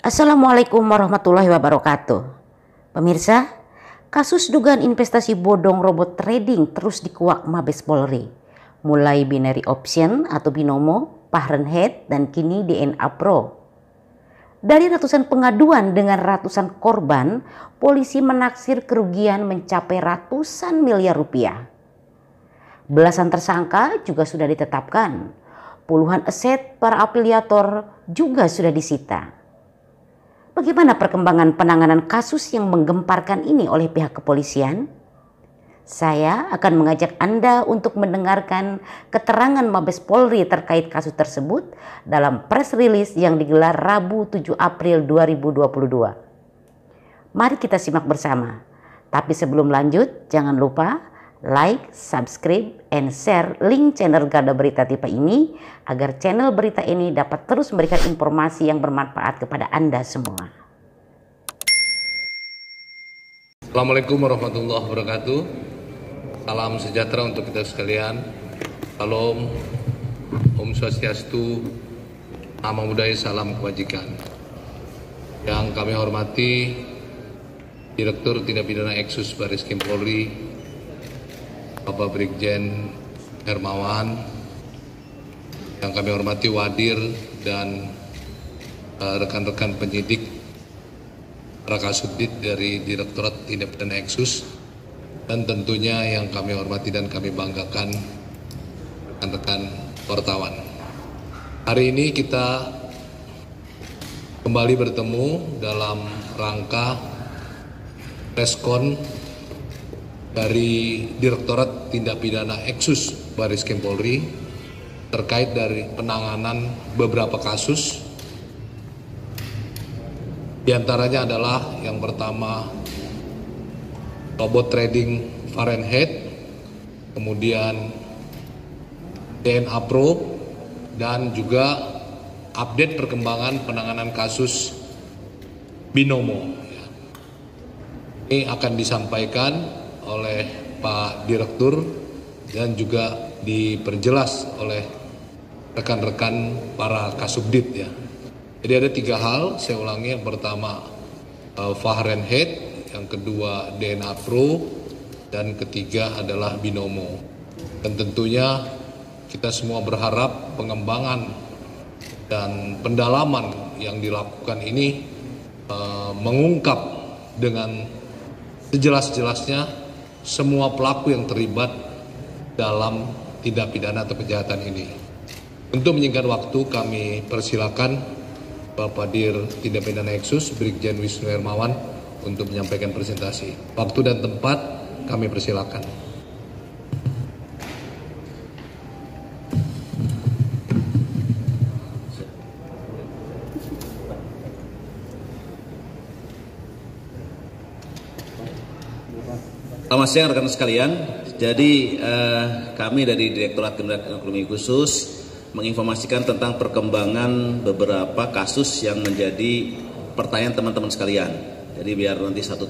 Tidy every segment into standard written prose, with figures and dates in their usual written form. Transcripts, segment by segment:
Assalamualaikum warahmatullahi wabarakatuh. Pemirsa, kasus dugaan investasi bodong robot trading terus dikuak Mabes Polri. Mulai binary option atau binomo, Fahrenheit, dan kini DNA Pro. Dari ratusan pengaduan dengan ratusan korban, polisi menaksir kerugian mencapai ratusan miliar rupiah. Belasan tersangka juga sudah ditetapkan. Puluhan aset para afiliator juga sudah disita. Bagaimana perkembangan penanganan kasus yang menggemparkan ini oleh pihak kepolisian? Saya akan mengajak Anda untuk mendengarkan keterangan Mabes Polri terkait kasus tersebut dalam press release yang digelar Rabu 7 April 2022. Mari kita simak bersama. Tapi sebelum lanjut, jangan lupa like, subscribe, and share link channel Garda Berita Tipe ini agar channel berita ini dapat terus memberikan informasi yang bermanfaat kepada Anda semua. Assalamualaikum warahmatullahi wabarakatuh. Salam sejahtera untuk kita sekalian. Salam, Om Swastiastu, Namo Buddhaya, salam kebajikan. Yang kami hormati Direktur Tindak Pidana Eksus Bariskim Polri, Bapak Brigjen Hermawan, yang kami hormati Wadir dan rekan-rekan penyidik para Kasubdit dari Direktorat Tindak Pidana Eksus, dan tentunya yang kami hormati dan kami banggakan rekan-rekan wartawan. Hari ini kita kembali bertemu dalam rangka preskon dari Direktorat Tindak Pidana Eksus Bariskim Polri terkait dari penanganan beberapa kasus. Di antaranya adalah yang pertama robot trading Fahrenheit, kemudian DNA Pro, dan juga update perkembangan penanganan kasus binomo. Ini akan disampaikan oleh Pak Direktur dan juga diperjelas oleh rekan-rekan para Kasubdit ya. Jadi ada 3 hal, saya ulangi. Yang pertama Fahrenheit, yang kedua DNA Pro, dan ketiga adalah binomo. Dan tentunya kita semua berharap pengembangan dan pendalaman yang dilakukan ini mengungkap dengan sejelas-jelasnya semua pelaku yang terlibat dalam tindak pidana atau kejahatan ini. Untuk menyingkat waktu, kami persilakan Bapak Dir Tindak Pidana Eksus Brigjen Wisnu Hermawan untuk menyampaikan presentasi. Waktu dan tempat kami persilakan. Selamat siang rekan sekalian. Jadi kami dari Direktorat Tindak Ekonomi Khusus menginformasikan tentang perkembangan beberapa kasus yang menjadi pertanyaan teman-teman sekalian. Jadi biar nanti satu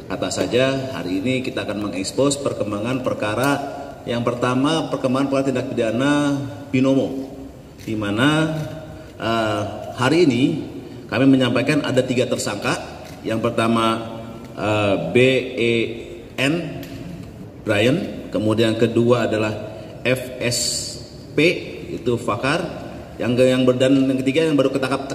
kata saja, hari ini kita akan mengekspos perkembangan perkara. Yang pertama, perkembangan tindak pidana binomo, di mana hari ini kami menyampaikan ada 3 tersangka. Yang pertama BEN Brian, kemudian kedua adalah FSP itu Fakar, yang ketiga yang baru ketangkap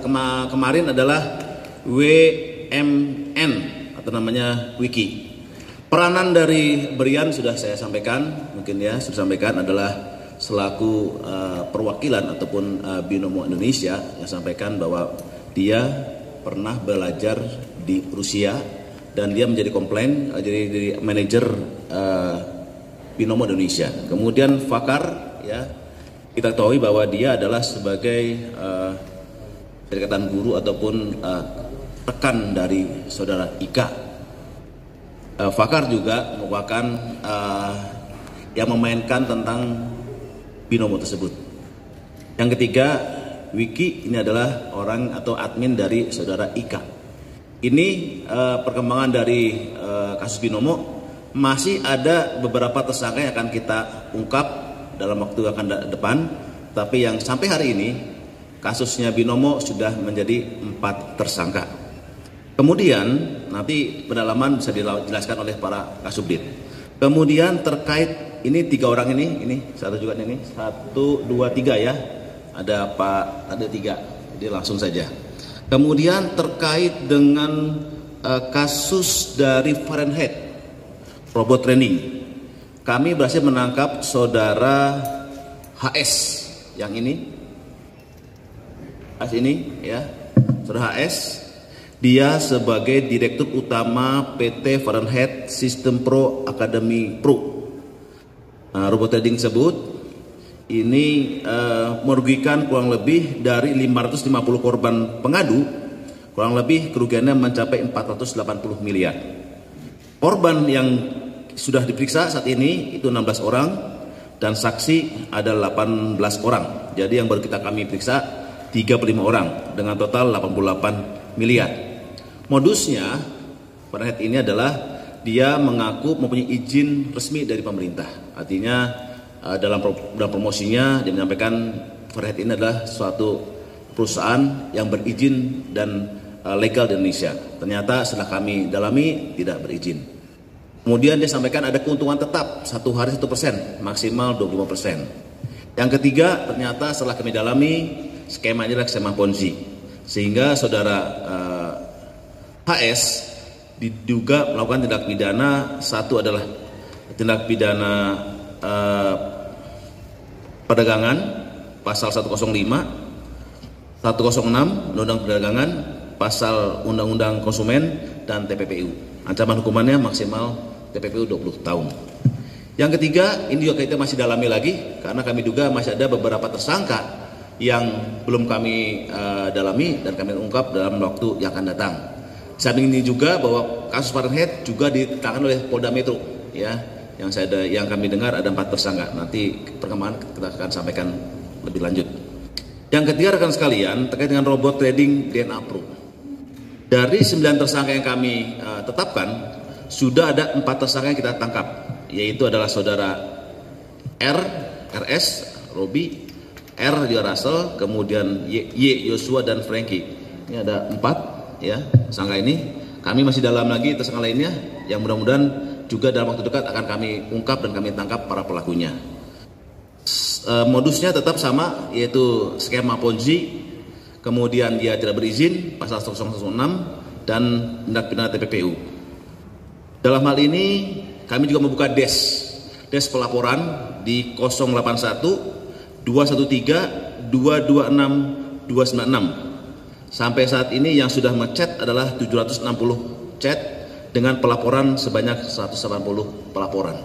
kemarin adalah WMN atau namanya Wiki. Peranan dari Brian sudah saya sampaikan, mungkin ya sudah sampaikan, adalah selaku perwakilan ataupun binomo Indonesia, yang sampaikan bahwa dia pernah belajar di Rusia dan dia menjadi komplain jadi manajer binomo Indonesia. Kemudian Fakar ya, kita ketahui bahwa dia adalah sebagai ikatan guru ataupun rekan dari saudara Ika. Fakar juga merupakan yang memainkan tentang binomo tersebut. Yang ketiga, Wiki ini adalah orang atau admin dari saudara Ika. Ini perkembangan dari kasus binomo. Masih ada beberapa tersangka yang akan kita ungkap dalam waktu akan depan, tapi yang sampai hari ini kasusnya Binomo sudah menjadi 4 tersangka. Kemudian nanti pendalaman bisa dijelaskan oleh para Kasubdit. Kemudian terkait ini 3 orang ini satu juga ini 1, 2, 3 ya. Ada 3. Jadi langsung saja. Kemudian terkait dengan kasus dari Fahrenheit robot trading, kami berhasil menangkap saudara HS yang ini ya, saudara HS. Dia sebagai Direktur Utama PT Fahrenheit System Pro Academy Pro. Robot trading tersebut ini merugikan kurang lebih dari 550 korban pengadu, kurang lebih kerugiannya mencapai 480 miliar. Korban yang sudah diperiksa saat ini itu 16 orang dan saksi ada 18 orang. Jadi yang baru kami periksa 35 orang dengan total 88 miliar. Modusnya Fahrenheit ini adalah dia mengaku mempunyai izin resmi dari pemerintah. Artinya dalam promosinya dia menyampaikan Fahrenheit ini adalah suatu perusahaan yang berizin dan legal di Indonesia. Ternyata setelah kami dalami tidak berizin. Kemudian dia sampaikan ada keuntungan tetap 1 hari 1%, maksimal 25%. Yang ketiga, ternyata setelah kami dalami skemanya adalah skema Ponzi, sehingga saudara HS diduga melakukan tindak pidana. Satu adalah tindak pidana perdagangan pasal 105, 106 Undang-Undang Perdagangan, pasal Undang-Undang Konsumen dan TPPU. Ancaman hukumannya maksimal TPPU 20 tahun. Yang ketiga, ini juga kita masih dalami lagi karena kami duga masih ada beberapa tersangka yang belum kami dalami dan kami ungkap dalam waktu yang akan datang. Samping ini juga bahwa kasus Fahrenheit juga ditangani oleh Polda Metro, ya, yang kami dengar ada 4 tersangka. Nanti perkembangan kita akan sampaikan lebih lanjut. Yang ketiga, rekan sekalian, terkait dengan robot trading DNA Pro. Dari 9 tersangka yang kami tetapkan, sudah ada 4 tersangka yang kita tangkap, yaitu adalah saudara RS, Robi, R juga Russell, kemudian Y Joshua dan Frankie. Ini ada 4 ya tersangka ini. Kami masih dalam lagi tersangka lainnya yang mudah-mudahan juga dalam waktu dekat akan kami ungkap dan kami tangkap para pelakunya. Modusnya tetap sama, yaitu skema Ponzi, kemudian dia tidak berizin pasal 106 dan tindak pidana TPPU. Dalam hal ini kami juga membuka des pelaporan di 081 213 226 296. Sampai saat ini yang sudah ngechat adalah 760 chat dengan pelaporan sebanyak 180 pelaporan.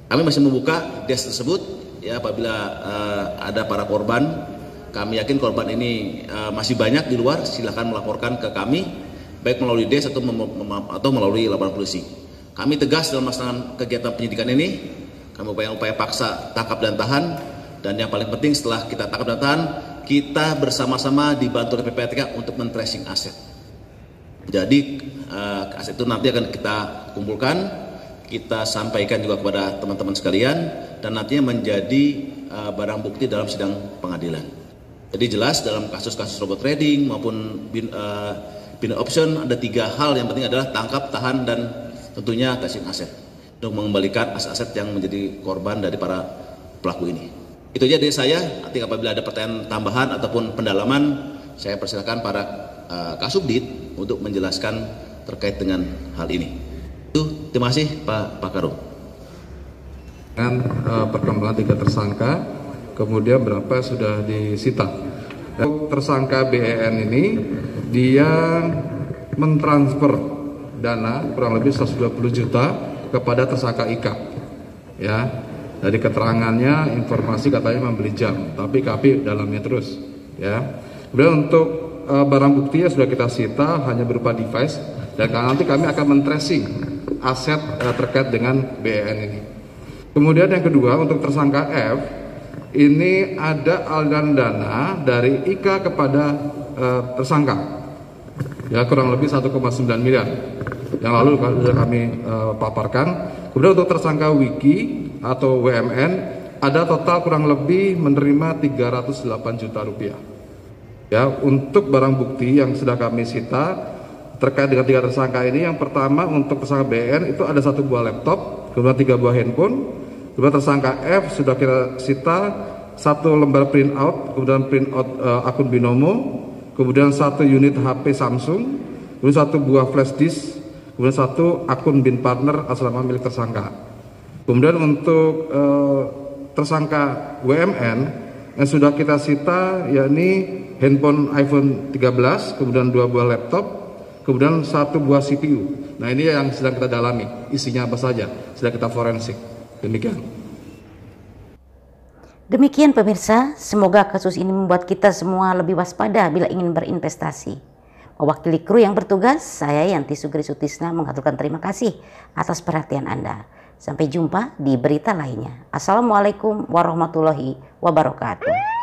Kami masih membuka des tersebut ya, apabila ada para korban. Kami yakin korban ini masih banyak di luar, silakan melaporkan ke kami baik melalui des atau melalui laporan polisi. Kami tegas dalam melaksanakan kegiatan penyidikan ini. Kami upaya paksa tangkap dan tahan, dan yang paling penting setelah kita tangkap dan tahan, kita bersama-sama dibantu oleh PPATK untuk men-tracing aset. Jadi aset itu nanti akan kita kumpulkan, kita sampaikan juga kepada teman-teman sekalian, dan nantinya menjadi barang bukti dalam sidang pengadilan. Jadi jelas dalam kasus-kasus robot trading maupun binary option ada 3 hal yang penting adalah tangkap, tahan, dan tentunya tracing aset untuk mengembalikan aset-aset yang menjadi korban dari para pelaku ini. Itu aja dari saya. Nanti apabila ada pertanyaan tambahan ataupun pendalaman, saya persilakan para Kasubdit untuk menjelaskan terkait dengan hal ini. Itu, terima kasih Pak Karo. Dengan perkembangan 3 tersangka, kemudian berapa sudah disita. Tersangka BEN ini dia mentransfer dana kurang lebih 120 juta kepada tersangka IK. Ya, dari keterangannya informasi katanya membeli jam, tapi KP dalamnya terus. Ya, kemudian untuk barang bukti sudah kita sita hanya berupa device, dan nanti kami akan men-tracing aset terkait dengan BEN ini. Kemudian yang kedua, untuk tersangka F ini ada aliran dana dari IK kepada tersangka, ya kurang lebih 1,9 miliar yang lalu sudah kami paparkan. Kemudian untuk tersangka Wiki atau WMN ada total kurang lebih menerima 308 juta rupiah. Ya, untuk barang bukti yang sudah kami sita terkait dengan 3 tersangka ini, yang pertama untuk tersangka BN itu ada 1 buah laptop, kemudian 3 buah handphone. Kemudian tersangka F sudah kita sita 1 lembar printout, kemudian printout akun Binomo, kemudian 1 unit HP Samsung, kemudian 1 buah flash disk, kemudian 1 akun bin partner atas nama milik tersangka. Kemudian untuk tersangka WMN yang sudah kita sita yakni handphone iPhone 13, kemudian 2 buah laptop, kemudian 1 buah CPU. Nah, ini yang sedang kita dalami, isinya apa saja, sedang kita forensik. Demikian. Demikian pemirsa, semoga kasus ini membuat kita semua lebih waspada bila ingin berinvestasi. Mewakili kru yang bertugas, saya Yanti Sugri Sutisna mengaturkan terima kasih atas perhatian Anda. Sampai jumpa di berita lainnya. Assalamualaikum warahmatullahi wabarakatuh.